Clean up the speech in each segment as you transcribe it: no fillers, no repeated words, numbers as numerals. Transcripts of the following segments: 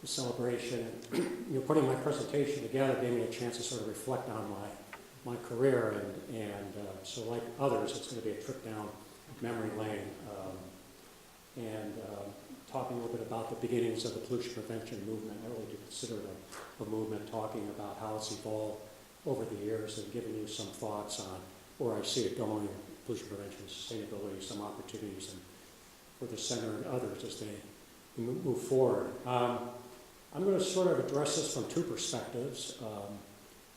the celebration. And putting my presentation together gave me a chance to sort of reflect on my career, and so like others, it's going to be a trip down memory lane, and talking a little bit about the beginnings of the pollution prevention movement. I really do consider it a movement, talking about how it's evolved over the years and giving you some thoughts on where I see it going, pollution prevention, sustainability, some opportunities, and for the center and others as they move forward. I'm going to sort of address this from two perspectives. I'm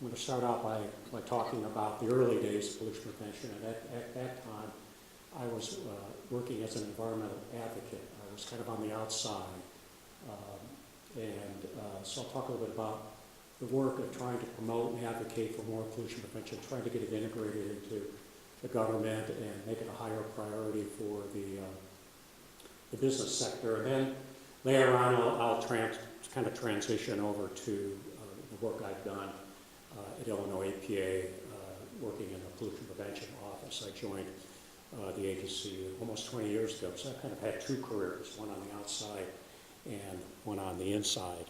going to start out by talking about the early days of pollution prevention. And at that time, I was working as an environmental advocate. I was kind of on the outside. So I'll talk a little bit about the work of trying to promote and advocate for more pollution prevention, trying to get it integrated into the government and make it a higher priority for the business sector. And then later on, I'll kind of transition over to the work I've done at Illinois EPA, working in the pollution prevention office. I joined the agency almost 20 years ago, so I kind of had two careers, one on the outside and one on the inside.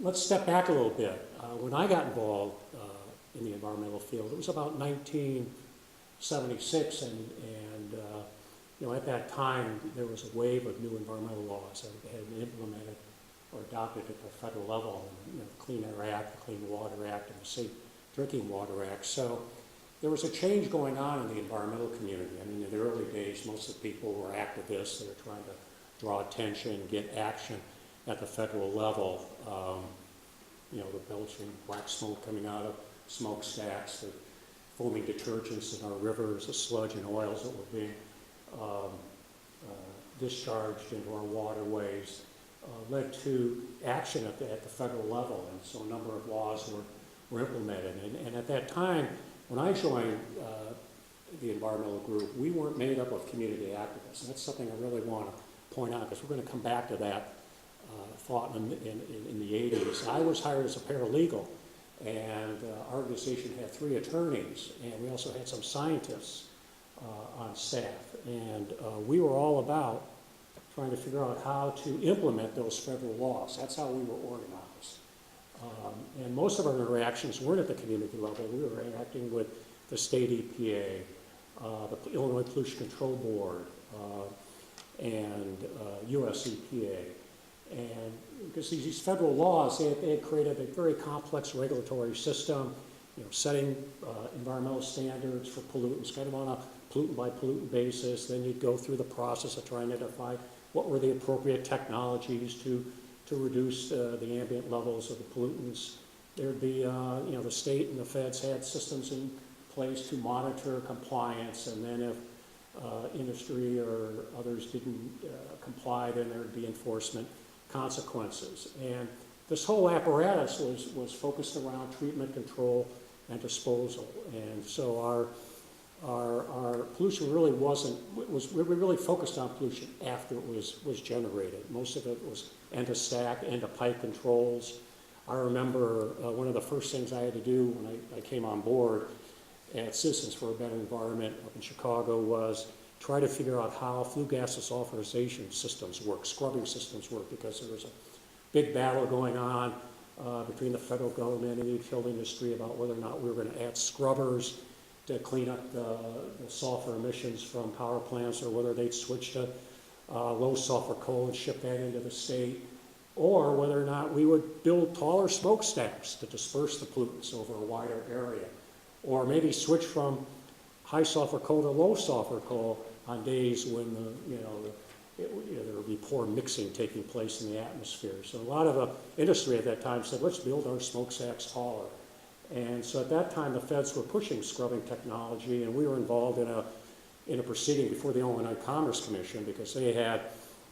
Let's step back a little bit. When I got involved in the environmental field, it was about 1976, and at that time there was a wave of new environmental laws that had been implemented or adopted at the federal level, the Clean Air Act, the Clean Water Act, and the Safe Drinking Water Act. So there was a change going on in the environmental community. I mean, in the early days, most of the people were activists. They were trying to draw attention, get action at the federal level. The belching black smoke coming out of smokestacks, the foaming detergents in our rivers, the sludge and oils that were being discharged into our waterways, led to action at the federal level, and so a number of laws were implemented. And at that time, when I joined the environmental group, we weren't made up of community activists, and that's something I really want to point out, because we're going to come back to that thought in the 80s. I was hired as a paralegal, and our organization had 3 attorneys, and we also had some scientists on staff, and we were all about trying to figure out how to implement those federal laws. That's how we were organized. And most of our interactions weren't at the community level. We were interacting with the state EPA, the Illinois Pollution Control Board, and US EPA. And because these federal laws, they had created a very complex regulatory system, setting environmental standards for pollutants, kind of on a pollutant by pollutant basis. Then you'd go through the process of trying to identify what were the appropriate technologies to reduce the ambient levels of the pollutants. There'd be, the state and the feds had systems in place to monitor compliance, and then if industry or others didn't comply, then there'd be enforcement consequences. And this whole apparatus was focused around treatment, control, and disposal. And so our pollution really we really focused on pollution after it was generated. Most of it was end-of-stack, end-of-pipe controls. I remember one of the first things I had to do when I came on board at Citizens for a Better Environment up in Chicago was try to figure out how flue gas desulfurization systems work, scrubbing systems work, because there was a big battle going on between the federal government and the utility industry about whether or not we were going to add scrubbers to clean up the sulfur emissions from power plants, or whether they'd switch to low sulfur coal and ship that into the state, or whether or not we would build taller smokestacks to disperse the pollutants over a wider area, or maybe switch from high sulfur coal to low sulfur coal on days when there would be poor mixing taking place in the atmosphere. So a lot of the industry at that time said, let's build our smokestacks taller. And so at that time, the feds were pushing scrubbing technology, and we were involved in a proceeding before the Illinois Commerce Commission, because they had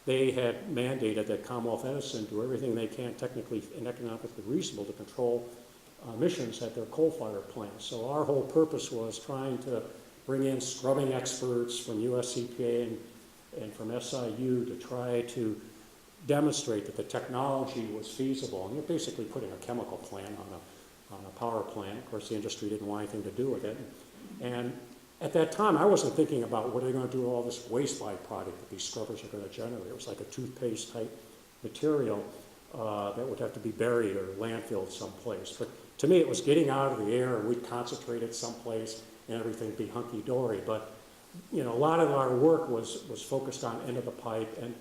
mandated that Commonwealth Edison do everything they can technically and economically reasonable to control emissions at their coal-fired plants. So our whole purpose was trying to bring in scrubbing experts from US EPA and from SIU to try to demonstrate that the technology was feasible. And you're basically putting a chemical plant on a power plant. Of course, the industry didn't want anything to do with it. And At that time, I wasn't thinking about what are they going to do with all this waste byproduct that these scrubbers are going to generate. It was like a toothpaste type material that would have to be buried or landfilled someplace. But to me, it was getting out of the air, and we'd concentrate it someplace, and everything would be hunky-dory. But you know, a lot of our work was focused on end of the pipe, and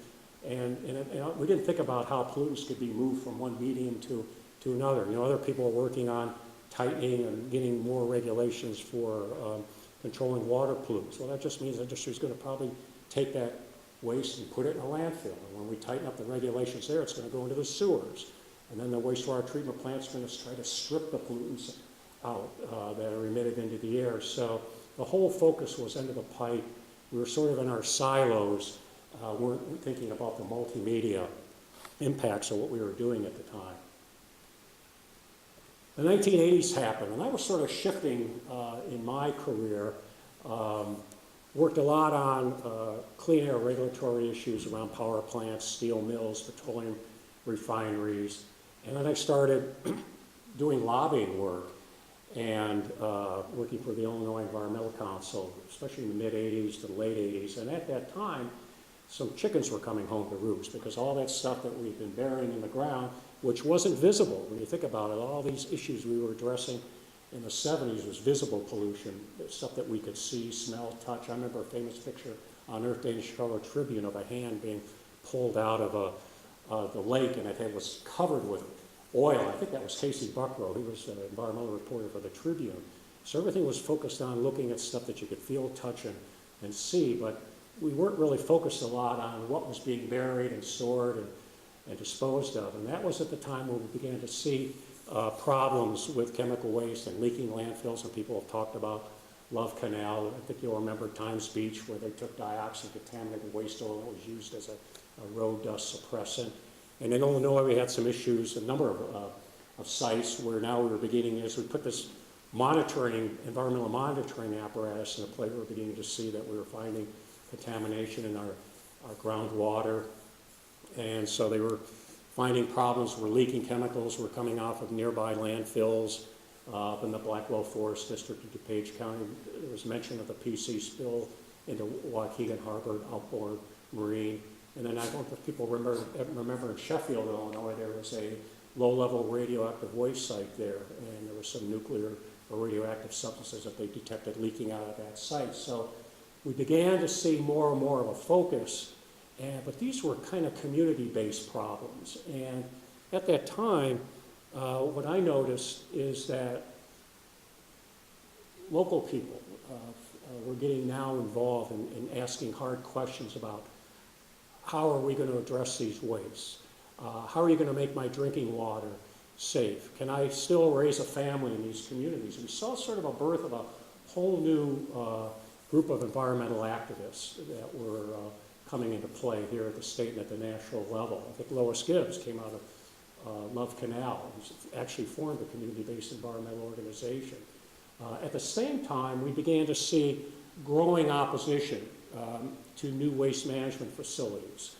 we didn't think about how pollutants could be moved from one medium to another. You know, other people were working on tightening and getting more regulations for controlling water pollutants. Well, that just means the industry is going to probably take that waste and put it in a landfill. And when we tighten up the regulations there, it's going to go into the sewers. And then the wastewater treatment plant's going to try to strip the pollutants out that are emitted into the air. So the whole focus was end of the pipe. We were sort of in our silos, weren't thinking about the multimedia impacts of what we were doing at the time. The 1980s happened, and I was sort of shifting in my career. Worked a lot on clean air regulatory issues around power plants, steel mills, petroleum refineries. And then I started doing lobbying work and working for the Illinois Environmental Council, especially in the mid-'80s to the late '80s. And at that time, some chickens were coming home to roost because all that stuff that we've been burying in the ground, which wasn't visible. When you think about it, all these issues we were addressing in the 70s was visible pollution, stuff that we could see, smell, touch. I remember a famous picture on Earth Day in the Chicago Tribune of a hand being pulled out of the lake, and it was covered with oil. I think that was Casey Buckrow. He was an environmental reporter for the Tribune. So everything was focused on looking at stuff that you could feel, touch, and see, but we weren't really focused a lot on what was being buried and stored and disposed of. And that was at the time when we began to see problems with chemical waste and leaking landfills, and people have talked about Love Canal. I think you'll remember Times Beach, where they took dioxin contaminated waste oil that was used as a road dust suppressant. And in Illinois, we had some issues, a number of sites where now we were beginning, as we put this environmental monitoring apparatus in play, we were beginning to see that we were finding contamination in our groundwater. And so they were finding problems where leaking chemicals were coming off of nearby landfills up in the Blackwell Forest District of DuPage County. There was mention of the PC spill into Waukegan Harbor and outboard marine. And then I don't know if people remember in Sheffield, Illinois, there was a low-level radioactive waste site there, and there was some nuclear or radioactive substances that they detected leaking out of that site. So we began to see more and more of a focus, but these were kind of community-based problems. And at that time, what I noticed is that local people were getting now involved in asking hard questions about how are we going to address these wastes? How are you going to make my drinking water safe? Can I still raise a family in these communities? We saw sort of a birth of a whole new group of environmental activists that were coming into play here at the state and at the national level. I think Lois Gibbs came out of Love Canal, who's actually formed a community-based environmental organization. At the same time, we began to see growing opposition to new waste management facilities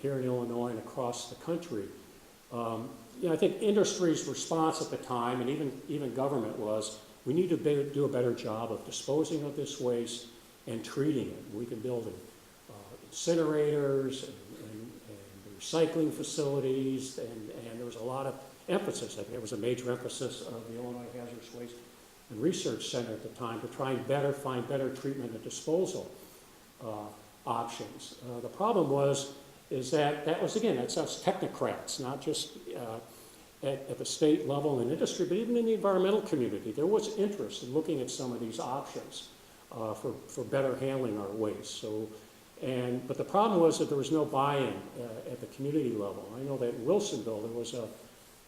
here in Illinois and across the country. I think industry's response at the time, and even government, was we need to do a better job of disposing of this waste and treating it. We can build incinerators and recycling facilities, and there was a lot of emphasis. I think there was a major emphasis of the Illinois Hazardous Waste and Research Center at the time to try and find better treatment and disposal options. The problem is that that's us technocrats, not just at the state level in industry, but even in the environmental community. There was interest in looking at some of these options for better handling our waste. But the problem was that there was no buy-in at the community level. I know that in Wilsonville there was a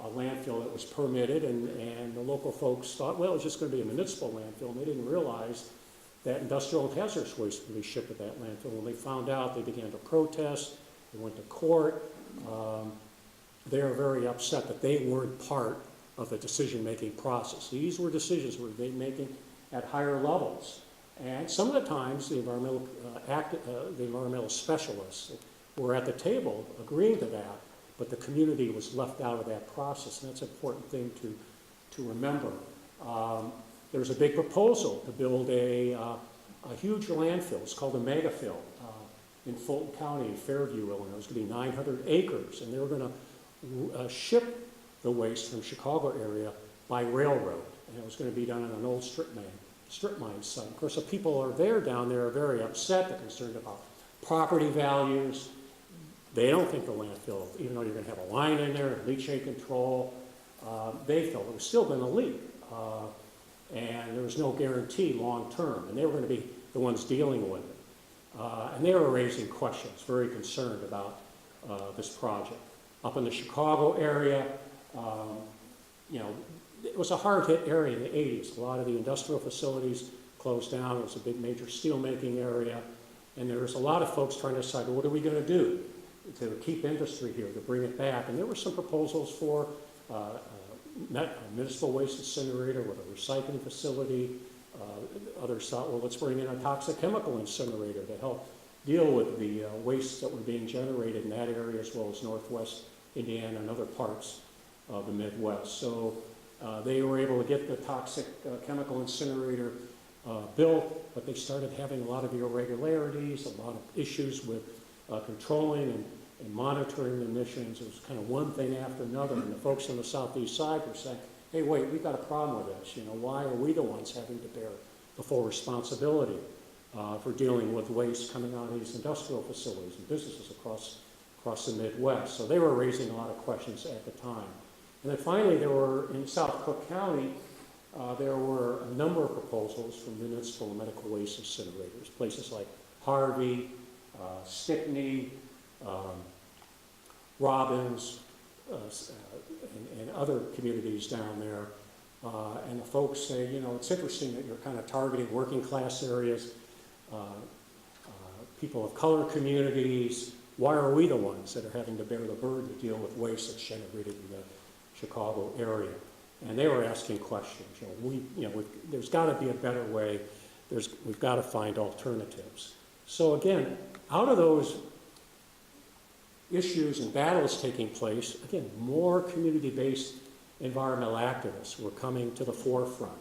landfill that was permitted, and the local folks thought, well, it was just going to be a municipal landfill, and they didn't realize that industrial and hazardous waste would be shipped at that landfill. When they found out, they began to protest. They went to court. They were very upset that they weren't part of the decision-making process. These were decisions we were making at higher levels. And some of the times, the environmental specialists were at the table agreeing to that, but the community was left out of that process, and that's an important thing to remember. there was a big proposal to build a huge landfill. It's called a megafill in Fulton County in Fairview, Illinois. It was going to be 900 acres, and they were going to ship the waste from the Chicago area by railroad, and it was going to be done on an old strip mine site. Of course, the people down there are very upset. They're concerned about property values. They don't think the landfill, even though you're going to have a line in there, leachate control, they felt it was still going to leak. And there was no guarantee long term, and they were going to be the ones dealing with it. And they were raising questions, very concerned about this project. Up in the Chicago area, it was a hard-hit area in the 80s. A lot of the industrial facilities closed down. It was a big major steel-making area. And there was a lot of folks trying to decide, well, what are we going to do to keep industry here, to bring it back? And there were some proposals for a municipal waste incinerator with a recycling facility. Others thought, well, let's bring in a toxic chemical incinerator to help deal with the wastes that were being generated in that area, as well as northwest Indiana and other parts of the Midwest. So they were able to get the toxic chemical incinerator built, but they started having a lot of irregularities, a lot of issues with controlling and monitoring the emissions. It was kind of one thing after another, and the folks on the southeast side were saying, hey, wait, we've got a problem with this. Why are we the ones having to bear the full responsibility for dealing with waste coming out of these industrial facilities and businesses across the Midwest? So they were raising a lot of questions at the time. And then finally, there were, in South Cook County, there were a number of proposals from municipal and medical waste incinerators, places like Harvey, Stickney, Robbins, and other communities down there. And the folks say, it's interesting that you're kind of targeting working class areas, people of color communities. Why are we the ones that are having to bear the burden to deal with waste that's generated in the Chicago area? And they were asking questions. There's got to be a better way. We've got to find alternatives. So again, out of those issues and battles taking place, again, more community-based environmental activists were coming to the forefront.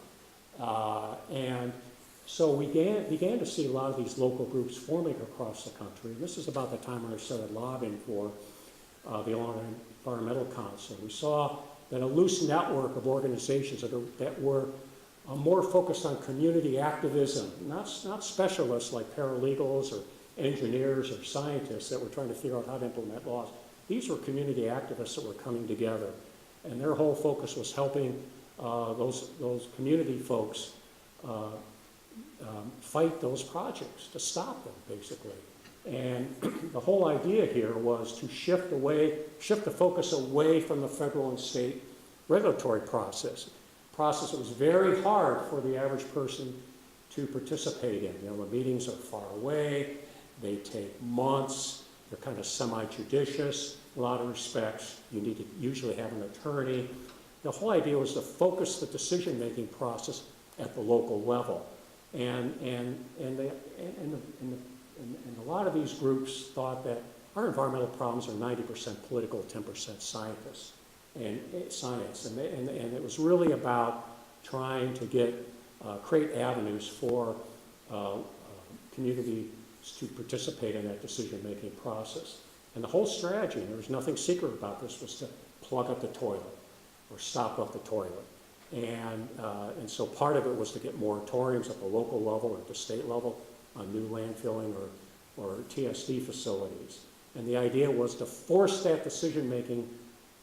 And so we began to see a lot of these local groups forming across the country. This is about the time when I started lobbying for the Illinois Environmental Council. We saw that a loose network of organizations that were more focused on community activism, not specialists like paralegals or engineers or scientists that were trying to figure out how to implement laws. These were community activists that were coming together, and their whole focus was helping those community folks fight those projects, to stop them, basically. And the whole idea here was to shift the focus away from the federal and state regulatory process. Process that was very hard for the average person to participate in. The meetings are far away, they take months, they're kind of semi-judicious in a lot of respects. You need to usually have an attorney. The whole idea was to focus the decision-making process at the local level. And a lot of these groups thought that our environmental problems are 90% political, 10% science. And it was really about trying to create avenues for communities to participate in that decision-making process. And the whole strategy, and there was nothing secret about this, was to plug up the toilet or stop up the toilet. And so part of it was to get moratoriums at the local level or at the state level on new landfilling or TSD facilities. And the idea was to force that decision-making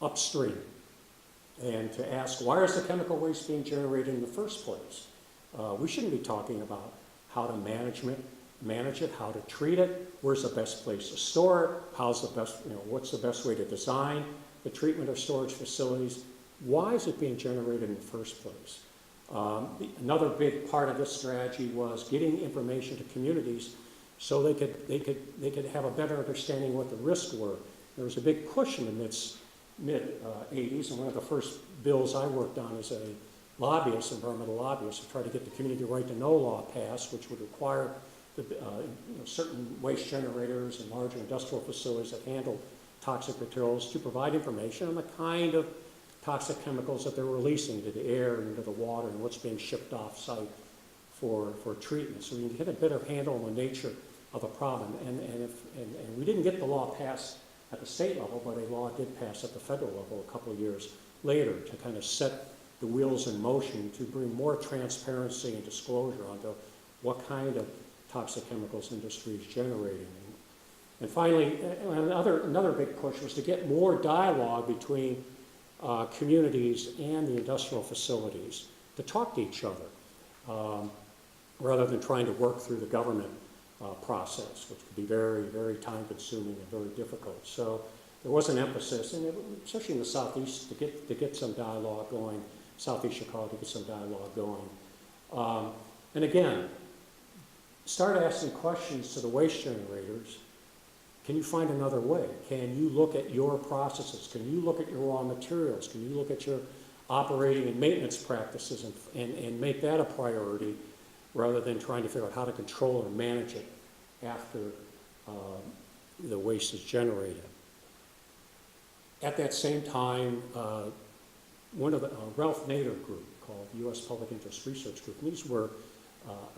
upstream and to ask, why is the chemical waste being generated in the first place? We shouldn't be talking about how to manage it, how to treat it, where's the best place to store it, what's the best way to design the treatment of storage facilities. Why is it being generated in the first place? Another big part of this strategy was getting information to communities so they could have a better understanding what the risks were. There was a big push in the mid-80s, and one of the first bills I worked on as a lobbyist, environmental lobbyist, to try to get the community right to know law passed, which would require certain waste generators and larger industrial facilities that handle toxic materials to provide information on the kind of toxic chemicals that they're releasing into the air and into the water and what's being shipped off-site for treatment. So we can get a better handle on the nature of the problem. And we didn't get the law passed at the state level, but a law did pass at the federal level a couple of years later to kind of set the wheels in motion to bring more transparency and disclosure onto what kind of toxic chemicals industry is generating. And finally, another big push was to get more dialogue between communities and the industrial facilities to talk to each other, rather than trying to work through the government process, which could be very, very time-consuming and very difficult. So there was an emphasis, and especially in the Southeast, to get some dialogue going, Southeast Chicago, to get some dialogue going. And again, start asking questions to the waste generators. Can you find another way? Can you look at your processes? Can you look at your raw materials? Can you look at your operating and maintenance practices and make that a priority rather than trying to figure out how to control or manage it after the waste is generated? At that same time, one of the Ralph Nader group called the U.S. Public Interest Research Group, and these were,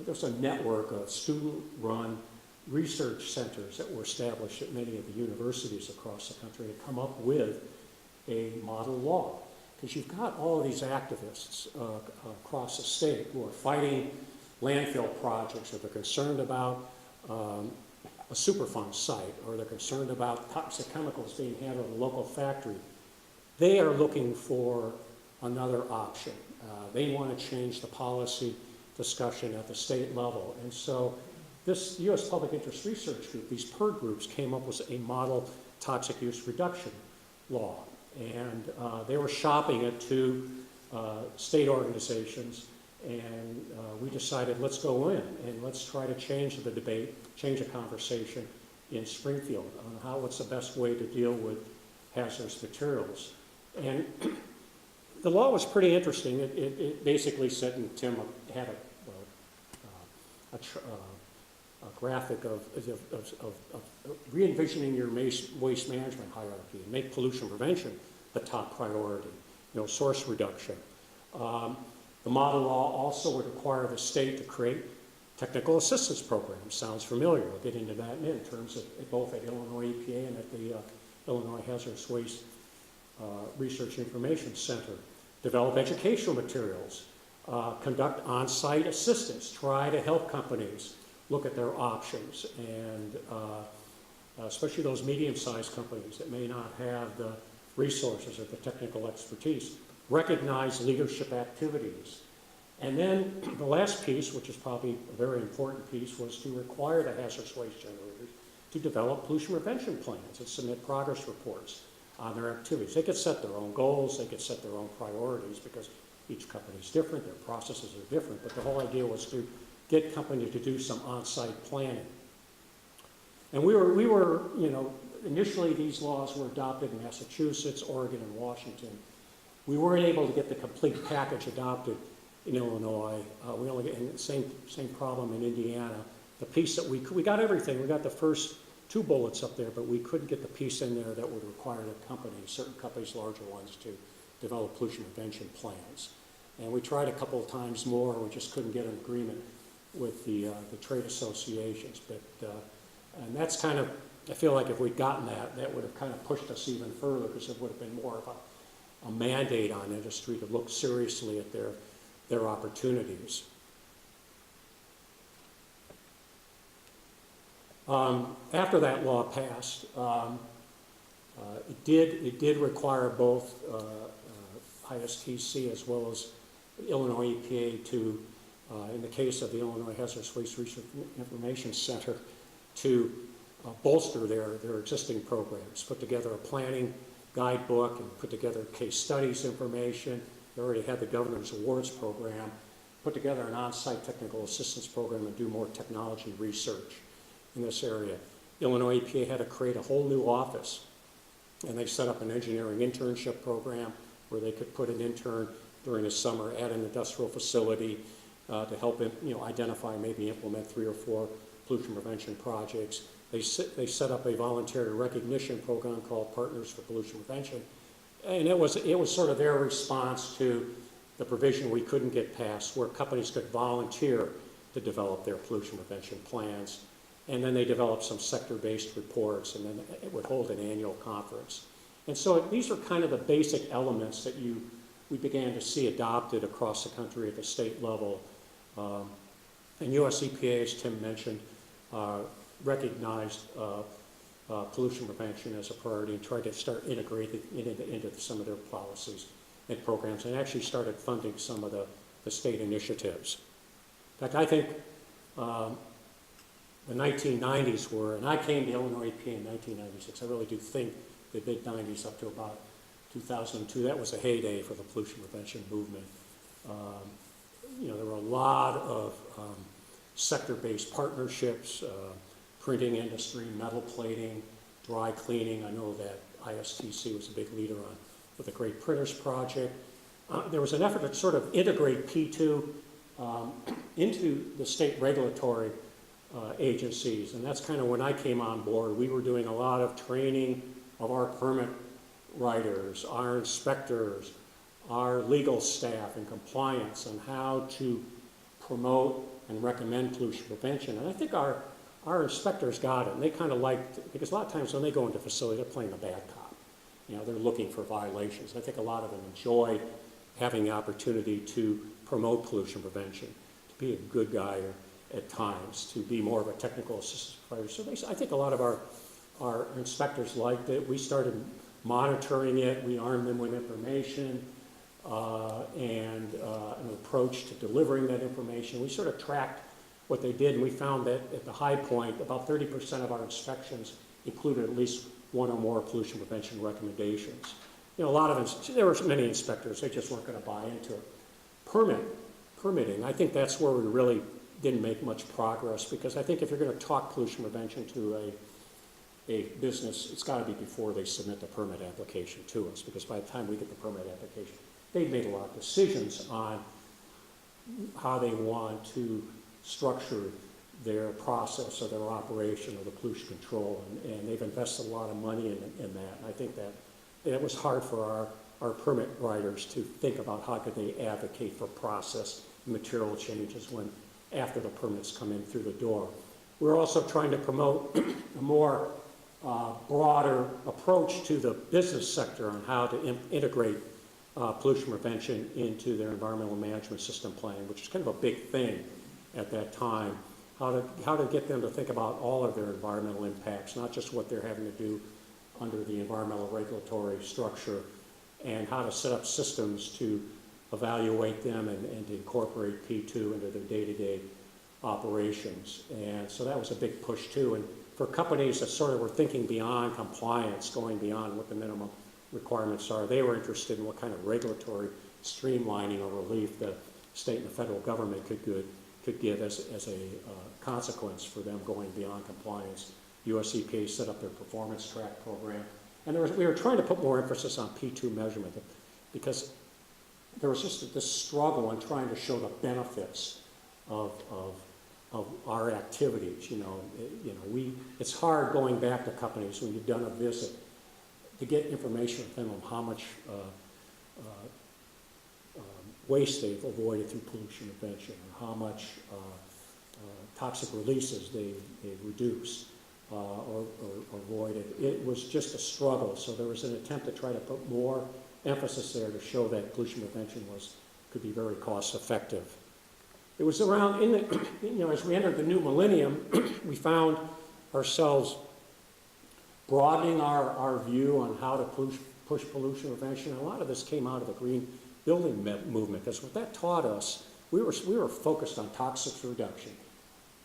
there's a network of student-run research centers that were established at many of the universities across the country to come up with a model law. Because you've got all of these activists across the state who are fighting landfill projects, or they're concerned about a Superfund site, or they're concerned about toxic chemicals being handled in a local factory. They are looking for another option. They want to change the policy discussion at the state level. And so this U.S. Public Interest Research Group, these PIRG groups, came up with a model toxic use reduction law. And they were shopping it to state organizations, and we decided, let's go in and let's try to change the debate, change the conversation in Springfield on what's the best way to deal with hazardous materials. And the law was pretty interesting. It basically said, and Tim had a graphic of re-envisioning your waste management hierarchy and make pollution prevention the top priority, source reduction. The model law also would require the state to create technical assistance programs. Sounds familiar. We'll get into that in terms of both at Illinois EPA and at the Illinois Hazardous Waste Research Information Center. Develop educational materials, conduct on-site assistance, try to help companies look at their options, and especially those medium-sized companies that may not have the resources or the technical expertise, recognize leadership activities. And then the last piece, which is probably a very important piece, was to require the hazardous waste generators to develop pollution prevention plans and submit progress reports on their activities. They could set their own goals, they could set their own priorities, because each company is different, their processes are different, but the whole idea was to get companies to do some on-site planning. And we were, initially these laws were adopted in Massachusetts, Oregon, and Washington. We weren't able to get the complete package adopted in Illinois. We only get, and same problem in Indiana. The piece that we got everything. We got the first 2 bullets up there, but we couldn't get the piece in there that would require the companies, certain companies, larger ones, to develop pollution prevention plans. And we tried a couple of times more. We just couldn't get an agreement with the trade associations. But and that's kind of, I feel like if we'd gotten that would have kind of pushed us even further, because it would have been more of a mandate on industry to look seriously at their opportunities. After that law passed, it did require both ISTC as well as Illinois EPA to, in the case of the Illinois Hazardous Waste Research Information Center, to bolster their existing programs, put together a planning guidebook and put together case studies information. They already had the Governor's Awards program, put together an on-site technical assistance program, and do more technology research in this area. Illinois EPA had to create a whole new office, and they set up an engineering internship program where they could put an intern during the summer at an industrial facility to help identify, maybe implement 3 or 4 pollution prevention projects. They set up a voluntary recognition program called Partners for Pollution Prevention And it was sort of their response to the provision we couldn't get passed, where companies could volunteer to develop their pollution prevention plans. And then they developed some sector-based reports, and then it would hold an annual conference. And so these are kind of the basic elements that we began to see adopted across the country at the state level. And US EPA, as Tim mentioned, recognized pollution prevention as a priority and tried to start integrating it into some of their policies and programs, and actually started funding some of the state initiatives. In fact, I think the 1990s were, and I came to Illinois EPA in 1996, I really do think the mid-90s up to about 2002, that was a heyday for the pollution prevention movement. There were a lot of sector-based partnerships, printing industry, metal plating, dry cleaning. I know that ISTC was a big leader with the Great Printers Project. There was an effort to sort of integrate P2 into the state regulatory agencies, and that's kind of when I came on board. We were doing a lot of training of our permit writers, our inspectors, our legal staff and compliance on how to promote and recommend pollution prevention. And I think our inspectors got it, and they kind of liked it, because a lot of times when they go into a facility, they're playing a bad cop. They're looking for violations. I think a lot of them enjoy having the opportunity to promote pollution prevention, to be a good guy at times, to be more of a technical assistant provider. So I think a lot of our inspectors liked it. We started monitoring it. We armed them with information and an approach to delivering that information. We sort of tracked what they did, and we found that at the high point, about 30% of our inspections included at least one or more pollution prevention recommendations. A lot of there were many inspectors, they just weren't going to buy into it. Permitting, I think that's where we really didn't make much progress, because I think if you're going to talk pollution prevention to a business, it's got to be before they submit the permit application to us, because by the time we get the permit application, they've made a lot of decisions on how they want to structure their process or their operation of the pollution control, and they've invested a lot of money in that. And I think that it was hard for our permit writers to think about how could they advocate for process and material changes when after the permits come in through the door. We're also trying to promote a more broader approach to the business sector on how to integrate pollution prevention into their environmental management system plan, which is kind of a big thing at that time. How to get them to think about all of their environmental impacts, not just what they're having to do under the environmental regulatory structure, and how to set up systems to evaluate them and to incorporate P2 into their day-to-day operations. And so that was a big push too. And for companies that sort of were thinking beyond compliance, going beyond what the minimum requirements are, they were interested in what kind of regulatory streamlining or relief the state and the federal government could give as a consequence for them going beyond compliance. US EPA set up their performance track program. And we were trying to put more emphasis on P2 measurement, because there was just this struggle in trying to show the benefits of our activities. It's hard going back to companies when you've done a visit to get information from them on how much waste they've avoided through pollution prevention, or how much toxic releases they've reduced or avoided. It was just a struggle, so there was an attempt to try to put more emphasis there to show that pollution prevention could be very cost effective. It was around, as we entered the new millennium, we found ourselves broadening our view on how to push pollution prevention. And a lot of this came out of the green building movement, because what that taught us, we were focused on toxics reduction,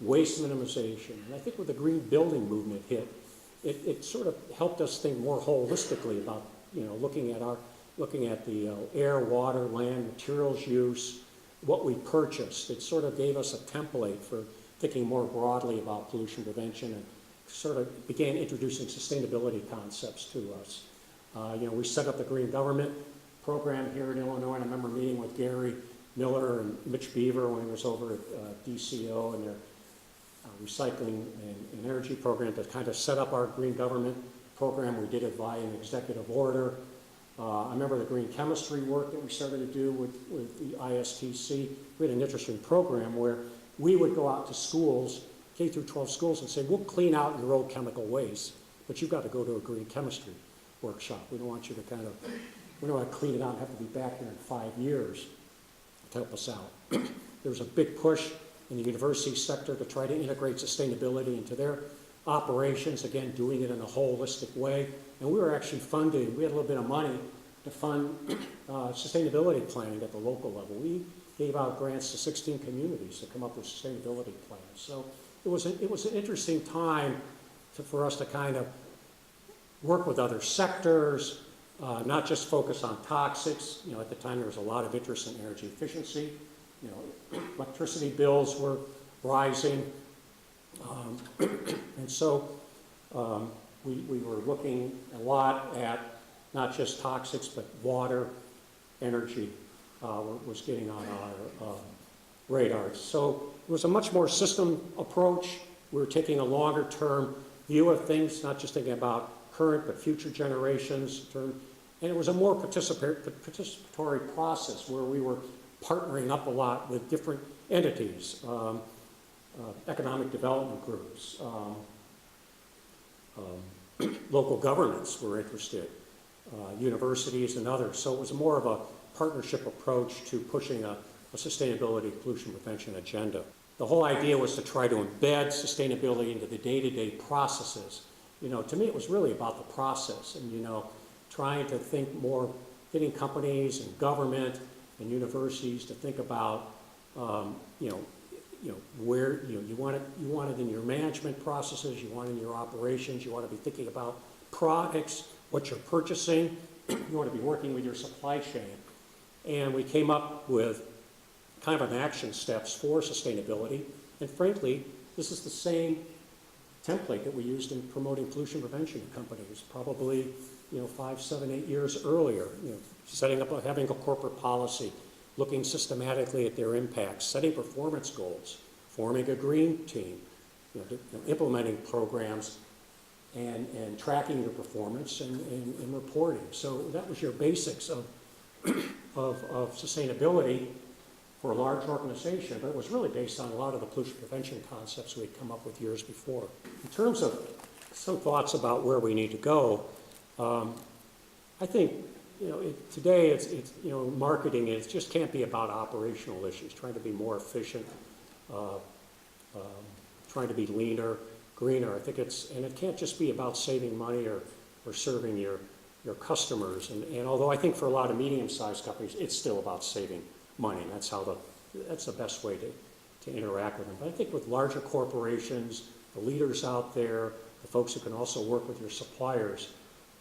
waste minimization. And I think with the green building movement hit, it sort of helped us think more holistically about, looking at the air, water, land, materials use, what we purchased. It sort of gave us a template for thinking more broadly about pollution prevention, and sort of began introducing sustainability concepts to us. We set up the Green Government program here in Illinois, and I remember meeting with Gary Miller and Mitch Beaver when he was over at DCO and their recycling and energy program to kind of set up our Green Government program. We did it via an executive order. I remember the green chemistry work that we started to do with the ISTC. We had an interesting program where we would go out to schools, K through 12 schools, and say, we'll clean out your old chemical waste, but you've got to go to a green chemistry workshop. We don't want you to we don't want to clean it out and have to be back there in 5 years to help us out. There was a big push in the university sector to try to integrate sustainability into their operations, again, doing it in a holistic way. And we were actually funding, we had a little bit of money to fund sustainability planning at the local level. We gave out grants to 16 communities to come up with sustainability plans. So it was an interesting time for us to kind of work with other sectors, not just focus on toxics. At the time there was a lot of interest in energy efficiency. Electricity bills were rising. And so we were looking a lot at not just toxics, but water, energy was getting on our radars. So it was a much more system approach. We were taking a longer term view of things, not just thinking about current but future generations. And it was a more participatory process where we were partnering up a lot with different entities, economic development groups, local governments were interested, universities and others. So it was more of a partnership approach to pushing a sustainability pollution prevention agenda. The whole idea was to try to embed sustainability into the day-to-day processes. To me it was really about the process and, trying to think more, getting companies and government and universities to think about, where you want it in your management processes, you want it in your operations, you want to be thinking about products, what you're purchasing, you want to be working with your supply chain. And we came up with kind of an action steps for sustainability. And frankly, this is the same template that we used in promoting pollution prevention in companies, probably 5, 7, 8 years earlier. Setting up, having a corporate policy, looking systematically at their impacts, setting performance goals, forming a green team, implementing programs, and tracking your performance and reporting. So that was your basics of sustainability for a large organization, but it was really based on a lot of the pollution prevention concepts we had come up with years before. In terms of some thoughts about where we need to go, I think today it's marketing. It just can't be about operational issues. Trying to be more efficient, trying to be leaner, greener. I think and it can't just be about saving money or serving your customers. And although I think for a lot of medium-sized companies, it's still about saving money. That's the best way to interact with them. But I think with larger corporations, the leaders out there, the folks who can also work with your suppliers,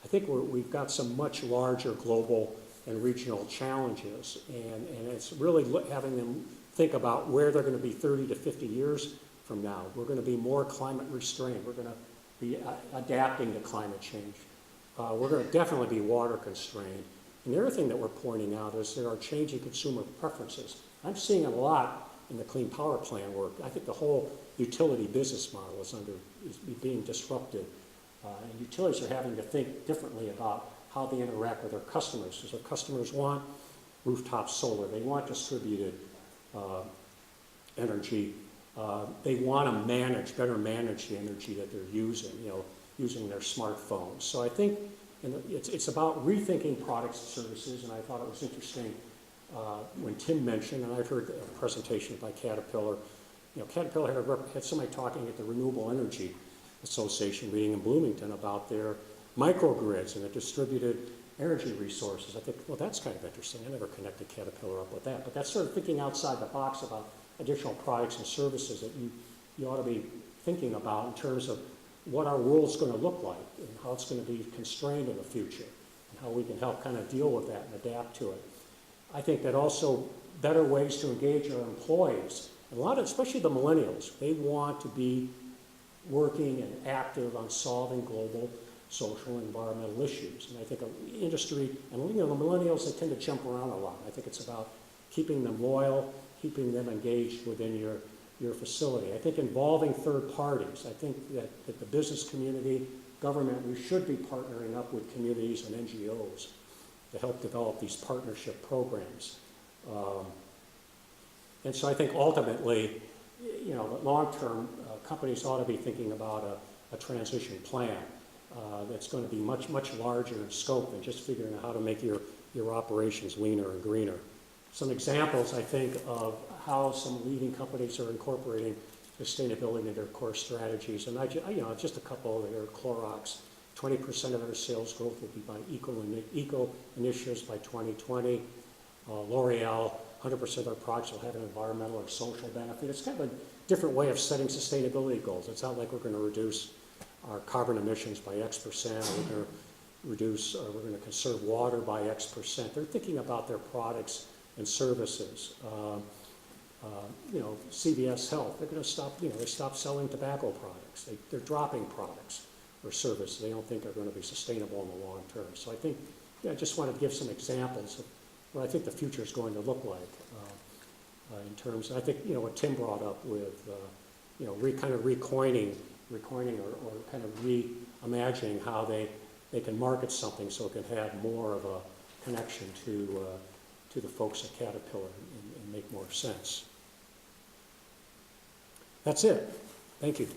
I think we've got some much larger global and regional challenges. And it's really having them think about where they're going to be 30 to 50 years from now. We're going to be more climate restrained. We're going to be adapting to climate change. We're going to definitely be water constrained. And the other thing that we're pointing out is there are changing consumer preferences. I'm seeing a lot in the clean power plant work. I think the whole utility business model is being disrupted. And utilities are having to think differently about how they interact with their customers. Because their customers want rooftop solar. They want distributed energy. They want to better manage the energy that they're using their smartphones. So I think it's about rethinking products and services, and I thought it was interesting when Tim mentioned, and I've heard a presentation by Caterpillar. Caterpillar had somebody talking at the Renewable Energy Association meeting in Bloomington about their microgrids and the distributed energy resources. I think, well, that's kind of interesting. I never connected Caterpillar up with that, but that's sort of thinking outside the box about additional products and services that you ought to be thinking about in terms of what our world's going to look like and how it's going to be constrained in the future and how we can help kind of deal with that and adapt to it. I think that also better ways to engage our employees. And especially the millennials, they want to be working and active on solving global social and environmental issues. And I think industry, and the millennials, they tend to jump around a lot. I think it's about keeping them loyal, keeping them engaged within your facility. I think involving third parties. I think that the business community, government, we should be partnering up with communities and NGOs to help develop these partnership programs. And so I think ultimately, long-term, companies ought to be thinking about a transition plan that's going to be much, much larger in scope than just figuring out how to make your operations leaner and greener. Some examples, I think, of how some leading companies are incorporating sustainability into their core strategies. And just a couple here. Clorox, 20% of their sales growth will be by eco initiatives by 2020. L'Oreal, 100% of their products will have an environmental or social benefit. It's kind of a different way of setting sustainability goals. It's not like we're going to reduce our carbon emissions by X%, or we're going to reduce, or we're going to conserve water by X%. They're thinking about their products and services. CVS Health, they're going to stop, they stopped selling tobacco products. They're dropping products or services they don't think are going to be sustainable in the long term. So I think, I just want to give some examples of what I think the future is going to look like in terms, I think, what Tim brought up with, kind of recoining or kind of reimagining how they can market something so it can have more of a connection to the folks at Caterpillar and make more sense. That's it. Thank you.